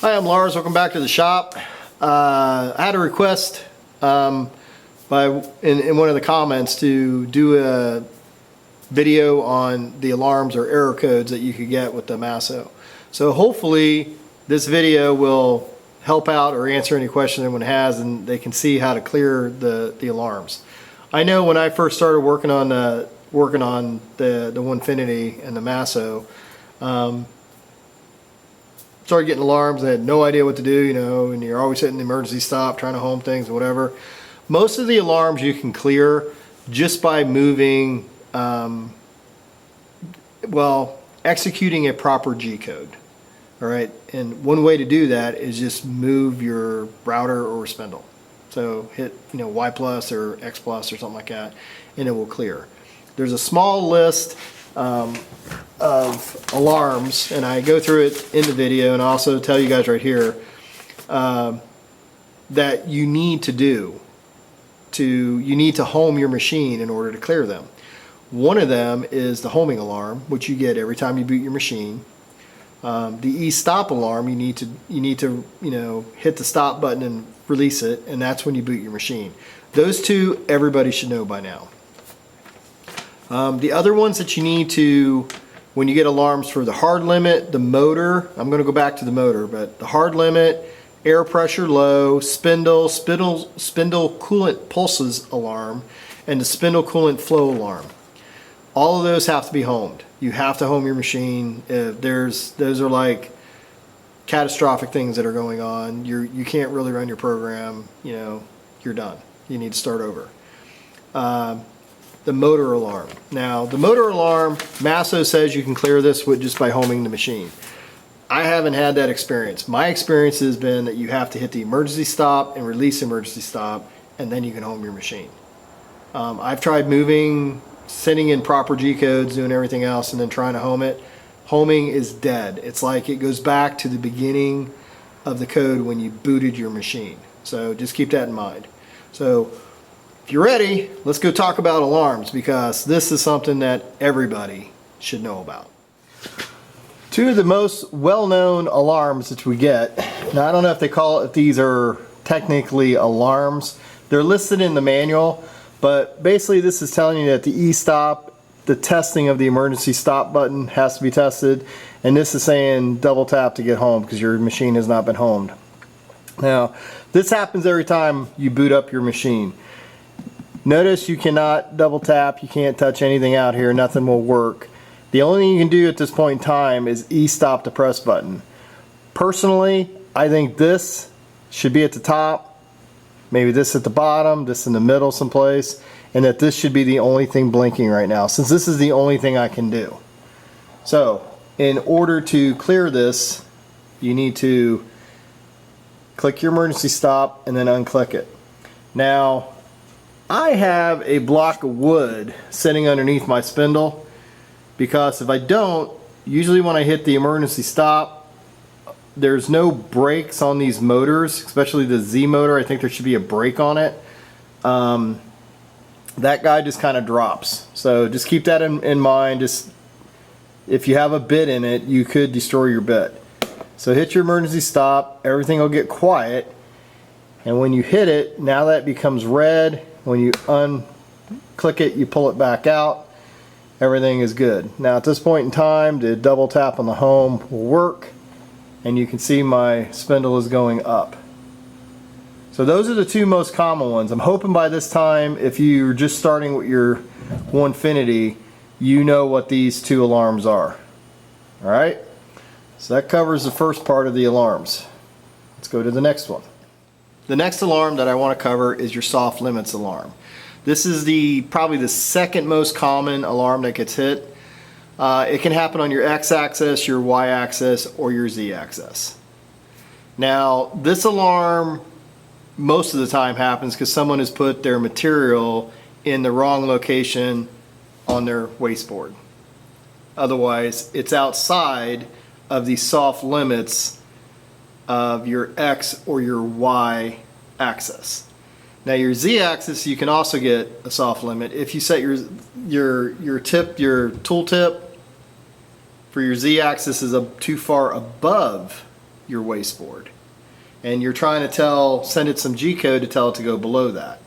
Hi, I'm Lars. Welcome back to the shop. I had a request in one of the comments to do a video on the alarms or error codes that you could get with the Masso. So hopefully this video will help out or answer any question anyone has, and they can see how to clear the alarms. I know when I first started working on the Onefinity and the Masso, started getting alarms. I had no idea what to do, you know, and you're always hitting the emergency stop, trying to home things, whatever. Most of the alarms you can clear just by moving, executing a proper G code. All right, and one way to do that is just move your router or spindle. So hit, Y plus or X plus or something like that, and it will clear. There's a small list of alarms, and I go through it in the video, and I also tell you guys right here that you need to do. You need to home your machine in order to clear them. One of them is the homing alarm, which you get every time you boot your machine. The e-stop alarm, you need to hit the stop button and release it, and that's when you boot your machine. Those two everybody should know by now. The other ones that you need to, when you get alarms for the hard limit, the motor, I'm going to go back to the motor, but the hard limit, air pressure low, spindle coolant pulses alarm, and the spindle coolant flow alarm. All of those have to be homed. You have to home your machine. Those are like catastrophic things that are going on. You can't really run your program. You're done. You need to start over. The motor alarm. Now, the motor alarm, Masso says you can clear this just by homing the machine. I haven't had that experience. My experience has been that you have to hit the emergency stop and release emergency stop, and then you can home your machine. I've tried moving, sending in proper G codes, doing everything else, and then trying to home it. Homing is dead. It's like it goes back to the beginning of the code when you booted your machine. So just keep that in mind. So if you're ready, let's go talk about alarms, because this is something that everybody should know about. Two of the most well-known alarms that we get, now I don't know if these are technically alarms. They're listed in the manual, but basically this is telling you that the e-stop, the testing of the emergency stop button has to be tested, and this is saying double tap to get home because your machine has not been homed. Now, this happens every time you boot up your machine. Notice you cannot double tap, you can't touch anything out here, nothing will work. The only thing you can do at this point in time is e-stop the press button. Personally, I think this should be at the top, maybe this at the bottom, this in the middle someplace, and that this should be the only thing blinking right now, since this is the only thing I can do. So, in order to clear this, you need to click your emergency stop and then unclick it. Now, I have a block of wood sitting underneath my spindle, because if I don't, usually when I hit the emergency stop, there's no brakes on these motors, especially the Z motor. I think there should be a brake on it. That guy just kind of drops. So just keep that in mind. Just if you have a bit in it, you could destroy your bit. So hit your emergency stop, everything will get quiet, and when you hit it, now that becomes red. When you unclick it, you pull it back out, everything is good. Now at this point in time, the double tap on the home will work, and you can see my spindle is going up. So those are the two most common ones. I'm hoping by this time, if you're just starting with your Onefinity, you know what these two alarms are. Alright, so that covers the first part of the alarms. Let's go to the next one. The next alarm that I want to cover is your soft limits alarm. This is probably the second most common alarm that gets hit. It can happen on your X-axis, your Y-axis, or your Z-axis. Now, this alarm most of the time happens because someone has put their material in the wrong location on their wasteboard. Otherwise, it's outside of the soft limits of your X or your Y axis. Now your Z axis, you can also get a soft limit. If you set your tool tip for your Z axis is too far above your wasteboard. And you're trying to send it some G-code to tell it to go below that.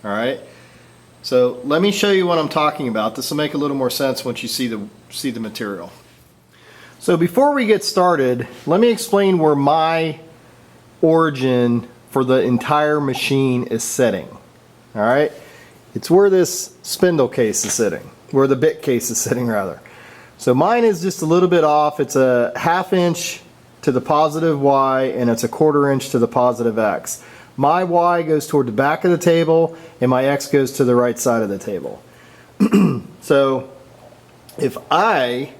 All right. So let me show you what I'm talking about. This will make a little more sense once you see the material. So before we get started, let me explain where my origin for the entire machine is sitting. All right. It's where this spindle case is sitting, where the bit case is sitting rather. So mine is just a little bit off. It's a 1/2 inch to the positive Y and it's a 1/4 inch to the positive X. My Y goes toward the back of the table and my X goes to the right side of the table. So if I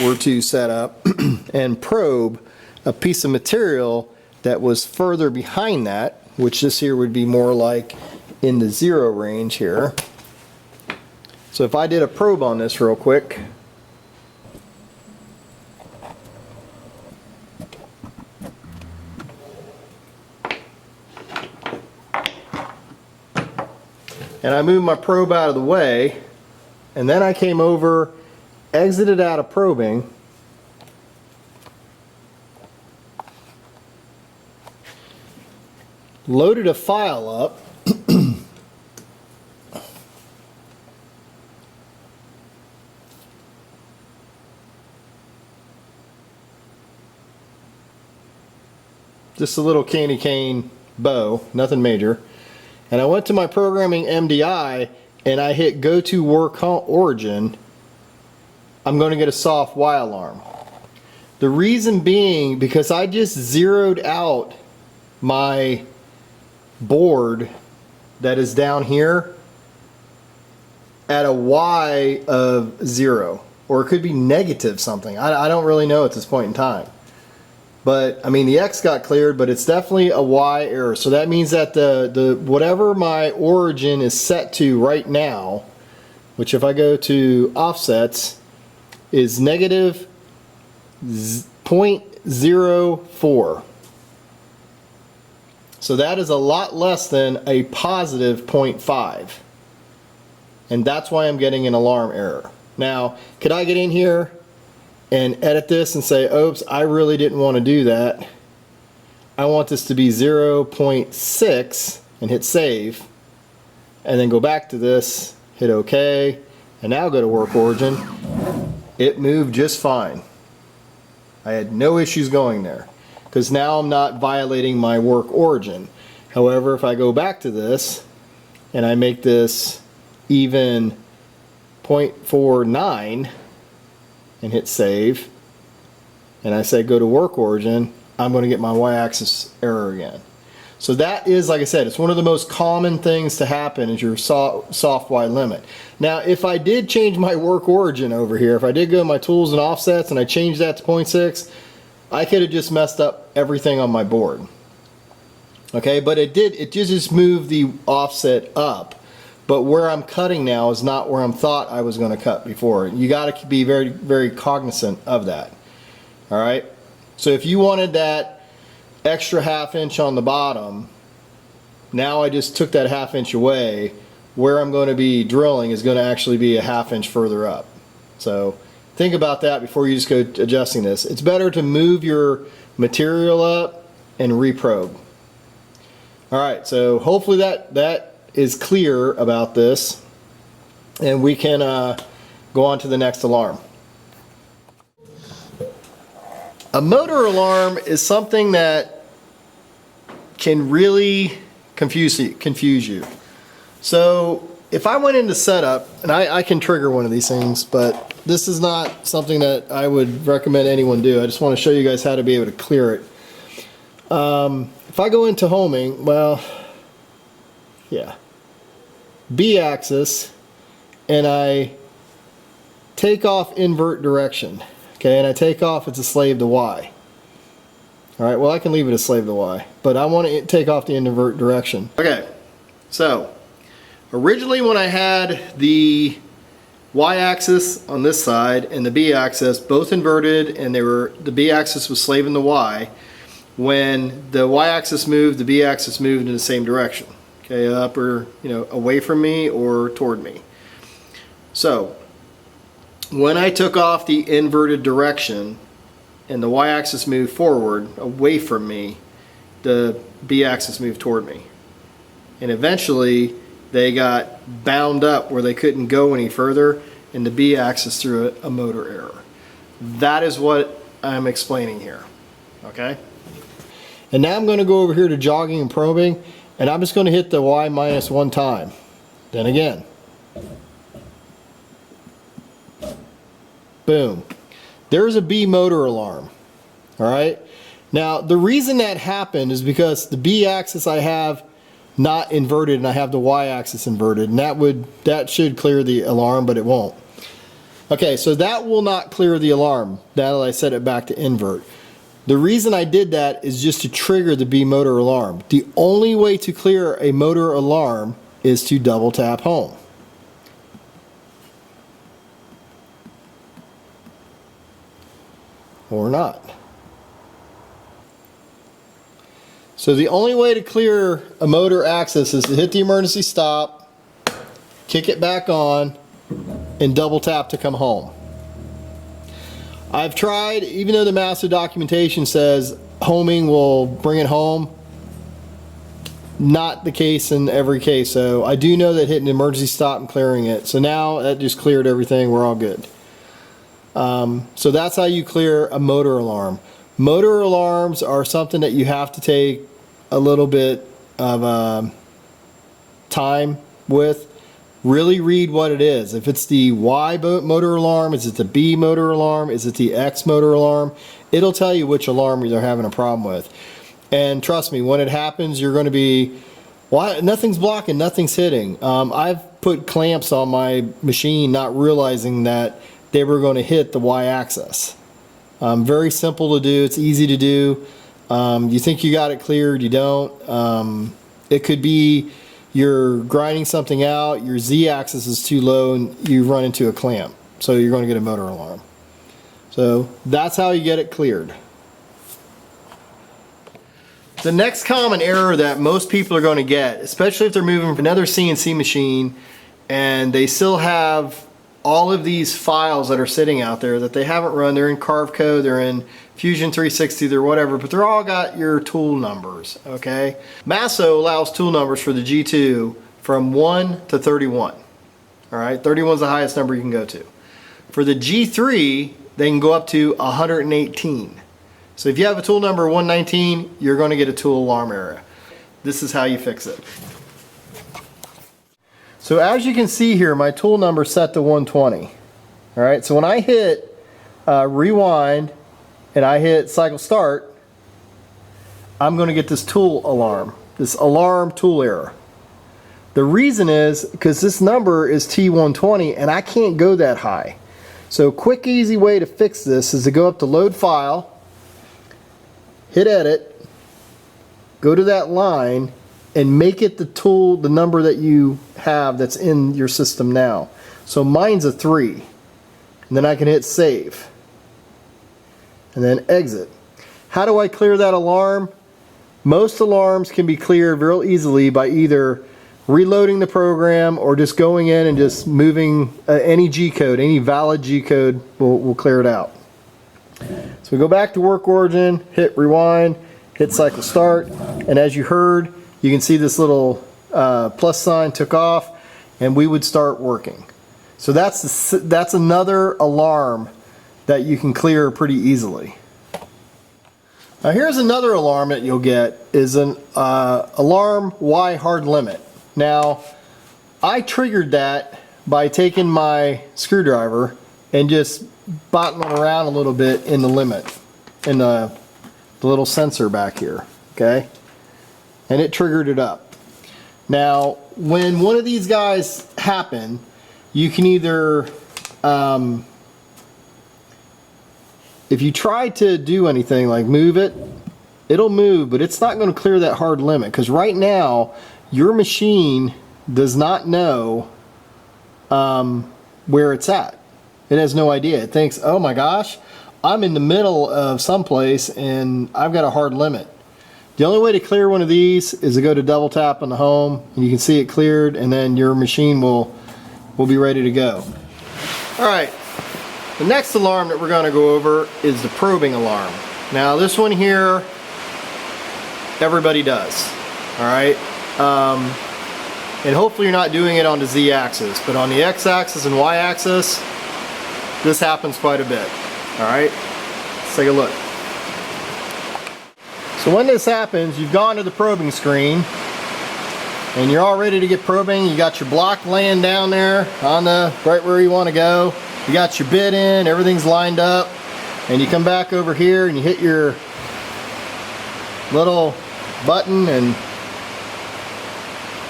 were to set up and probe a piece of material that was further behind that, which this here would be more like in the 0 range here. So if I did a probe on this real quick, and I moved my probe out of the way, and then I came over, exited out of probing, loaded a file up, just a little candy cane bow, nothing major. And I went to my programming MDI and I hit go to work origin. I'm going to get a soft Y alarm. The reason being because I just zeroed out my board that is down here at a Y of 0, or it could be negative something. I don't really know at this point in time. But I mean the X got cleared, but it's definitely a Y error. So that means that the whatever my origin is set to right now, which if I go to offsets, is negative 0.04. So that is a lot less than a positive 0.5. And that's why I'm getting an alarm error. Now, could I get in here and edit this and say, oops, I really didn't want to do that. I want this to be 0.6 and hit save. And then go back to this, hit OK, and now go to work origin. It moved just fine. I had no issues going there because now I'm not violating my work origin. However, if I go back to this and I make this even 0.49 and hit save, and I say go to work origin, I'm going to get my y-axis error again. So that is, like I said, it's one of the most common things to happen is your soft Y limit. Now if I did change my work origin over here, if I did go to my tools and offsets and I changed that to 0.6, I could have just messed up everything on my board. Okay, but it just moved the offset up. But where I'm cutting now is not where I thought I was going to cut before. You got to be very, very cognizant of that. All right. So if you wanted that extra 1/2 inch on the bottom, now I just took that 1/2 inch away. Where I'm going to be drilling is going to actually be a 1/2 inch further up. So think about that before you just go adjusting this. It's better to move your material up and reprobe. All right. So hopefully that is clear about this, and we can go on to the next alarm. A motor alarm is something that can really confuse you. So if I went into setup, and I can trigger one of these things, but this is not something that I would recommend anyone do. I just want to show you guys how to be able to clear it. If I go into homing, well, yeah, B axis, and I take off invert direction, okay, and I take off, it's a slave to Y. Alright, well I can leave it a slave to Y, but I want to take off the invert direction. Okay, so originally when I had the Y axis on this side and the B axis both inverted, and the B axis was slaving the Y, when the Y axis moved, the B axis moved in the same direction. Okay, up or away from me or toward me. So when I took off the inverted direction, and the y-axis moved forward away from me, the b-axis moved toward me. And eventually they got bound up where they couldn't go any further, and the b-axis threw a motor error. That is what I'm explaining here, okay? And now I'm going to go over here to jogging and probing, and I'm just going to hit the Y minus one time. Then again. Boom. There's a B motor alarm. Alright? Now, the reason that happened is because the B axis I have not inverted and I have the Y axis inverted, and that should clear the alarm, but it won't. Okay, so that will not clear the alarm now that I set it back to invert. The reason I did that is just to trigger the B motor alarm. The only way to clear a motor alarm is to double tap home. Or not. So the only way to clear a motor axis is to hit the emergency stop, kick it back on, and double tap to come home. I've tried, even though the Masso documentation says homing will bring it home, not the case in every case. So I do know that hitting emergency stop and clearing it. So now that just cleared everything, we're all good. So that's how you clear a motor alarm. Motor alarms are something that you have to take a little bit of time with. Really read what it is. If it's the Y motor alarm, is it the B motor alarm, is it the X motor alarm? It'll tell you which alarm you're having a problem with. And trust me, when it happens, you're going to be, well, nothing's blocking, nothing's hitting. I've put clamps on my machine not realizing that they were going to hit the Y-axis. Very simple to do, it's easy to do. You think you got it cleared, you don't. It could be you're grinding something out, your Z-axis is too low, and you run into a clamp. So you're going to get a motor alarm. So that's how you get it cleared. The next common error that most people are going to get, especially if they're moving from another CNC machine and they still have all of these files that are sitting out there that they haven't run, they're in Carve Code, they're in Fusion 360, they're whatever, but they're all got your tool numbers, okay? Masso allows tool numbers for the G2 from 1 to 31, all right? 31 is the highest number you can go to. For the G3, they can go up to 118. So if you have a tool number 119, you're going to get a tool alarm error. This is how you fix it. So as you can see here, my tool number is set to 120. All right, so when I hit rewind and I hit cycle start, I'm going to get this tool alarm, this alarm tool error. The reason is because this number is T120 and I can't go that high. So a quick, easy way to fix this is to go up to load file, hit edit, go to that line, and make it the tool, the number that you have that's in your system now. So mine's a 3. And then I can hit save. And then exit. How do I clear that alarm? Most alarms can be cleared real easily by either reloading the program or just going in and just moving any G-code, any valid G-code will clear it out. So we go back to work origin, hit rewind, hit cycle start, and as you heard, you can see this little plus sign took off and we would start working. So that's another alarm that you can clear pretty easily. Now here's another alarm that you'll get is an alarm Y hard limit. Now I triggered that by taking my screwdriver and just bottling around a little bit in the limit, in the little sensor back here, okay? And it triggered it up. Now, when one of these guys happen, you can either, if you try to do anything like move it, it'll move, but it's not going to clear that hard limit because right now your machine does not know where it's at. It has no idea. It thinks, oh my gosh, I'm in the middle of someplace and I've got a hard limit. The only way to clear one of these is to go to double tap on the home and you can see it cleared, and then your machine will be ready to go. Alright, The next alarm that we're going to go over is the probing alarm. Now this one here, everybody does, all right? And hopefully you're not doing it on the Z-axis, but on the X-axis and Y-axis, this happens quite a bit, all right? Let's take a look. So when this happens, you've gone to the probing screen, and you're all ready to get probing. You got your block laying down there on the right where you want to go. You got your bit in, everything's lined up, and you come back over here and you hit your little button and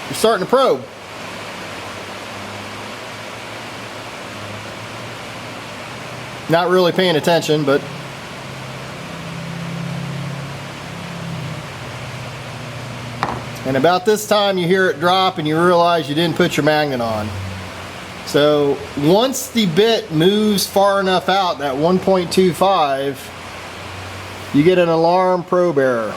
you're starting to probe. Not really paying attention, but and about this time you hear it drop and you realize you didn't put your magnet on. So once the bit moves far enough out, that 1.25, you get an alarm probe error.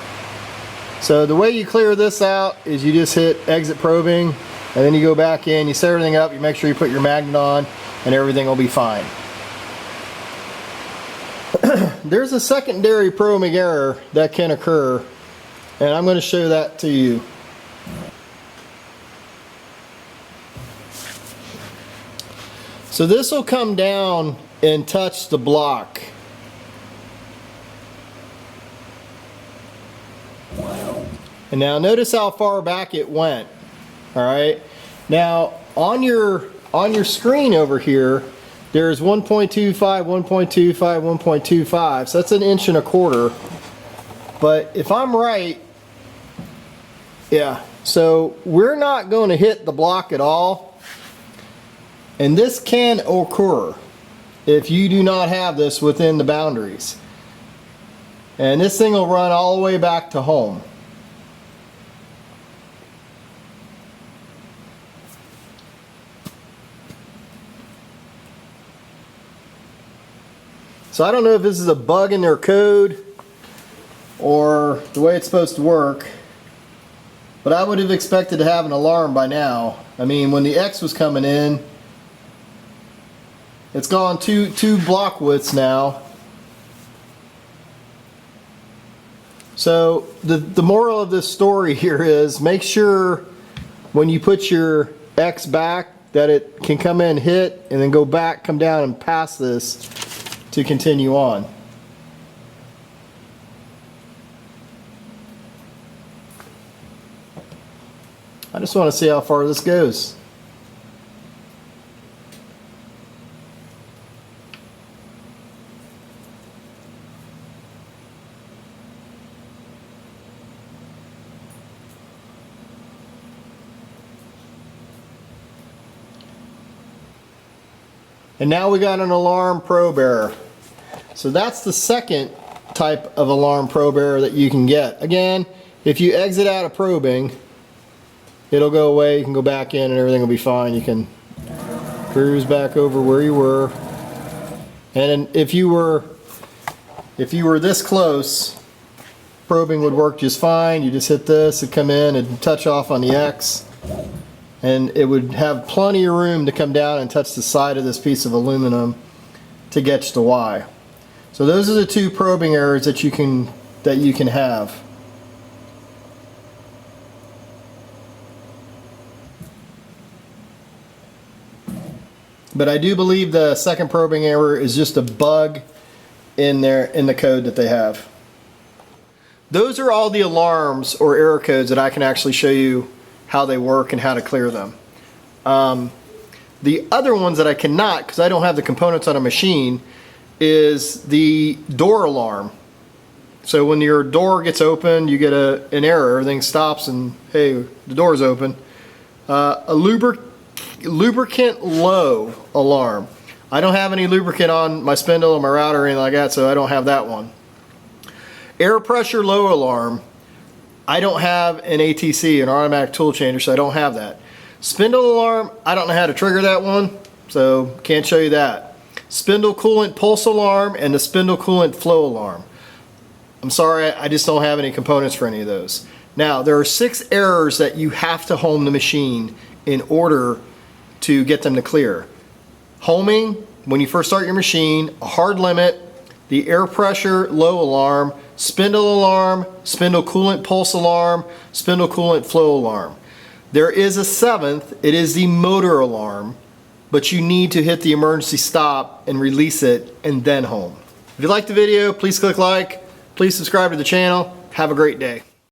So the way you clear this out is you just hit exit probing, and then you go back in, you set everything up, you make sure you put your magnet on, and everything will be fine. There's a secondary probing error that can occur, and I'm going to show that to you. So this will come down and touch the block. And now notice how far back it went. All right. Now on your screen over here, there's 1.25, 1.25, 1.25. So that's 1.25 inches. But if I'm right, yeah. So we're not going to hit the block at all. And this can occur if you do not have this within the boundaries. And this thing will run all the way back to home. So I don't know if this is a bug in their code or the way it's supposed to work, but I would have expected to have an alarm by now. I mean, when the X was coming in, it's gone two block widths now. So the moral of this story here is make sure when you put your X back that it can come in, hit, and then go back, come down and pass this to continue on. I just want to see how far this goes. And now we got an alarm probe error. So that's the second type of alarm probe error that you can get. Again, if you exit out of probing, it'll go away. You can go back in and everything will be fine. You can cruise back over where you were. And if you were this close, probing would work just fine. You just hit this, it'd come in and touch off on the X. And it would have plenty of room to come down and touch the side of this piece of aluminum to get to Y. So those are the two probing errors that you can have. But I do believe the second probing error is just a bug in the code that they have. Those are all the alarms or error codes that I can actually show you how they work and how to clear them. The other ones that I cannot, because I don't have the components on a machine, is the door alarm. So when your door gets open, you get an error, everything stops and hey, the door's open. A lubricant low alarm. I don't have any lubricant on my spindle or my router or anything like that, so I don't have that one. Air pressure low alarm. I don't have an ATC, an automatic tool changer, so I don't have that. Spindle alarm, I don't know how to trigger that one, so can't show you that. Spindle coolant pulse alarm and the spindle coolant flow alarm. I'm sorry, I just don't have any components for any of those. Now, there are 6 errors that you have to home the machine in order to get them to clear. Homing, when you first start your machine, a hard limit, the air pressure low alarm, spindle alarm, spindle coolant pulse alarm, spindle coolant flow alarm. There is a seventh, it is the motor alarm, but you need to hit the emergency stop and release it and then home. If you liked the video, please click like, please subscribe to the channel. Have a great day.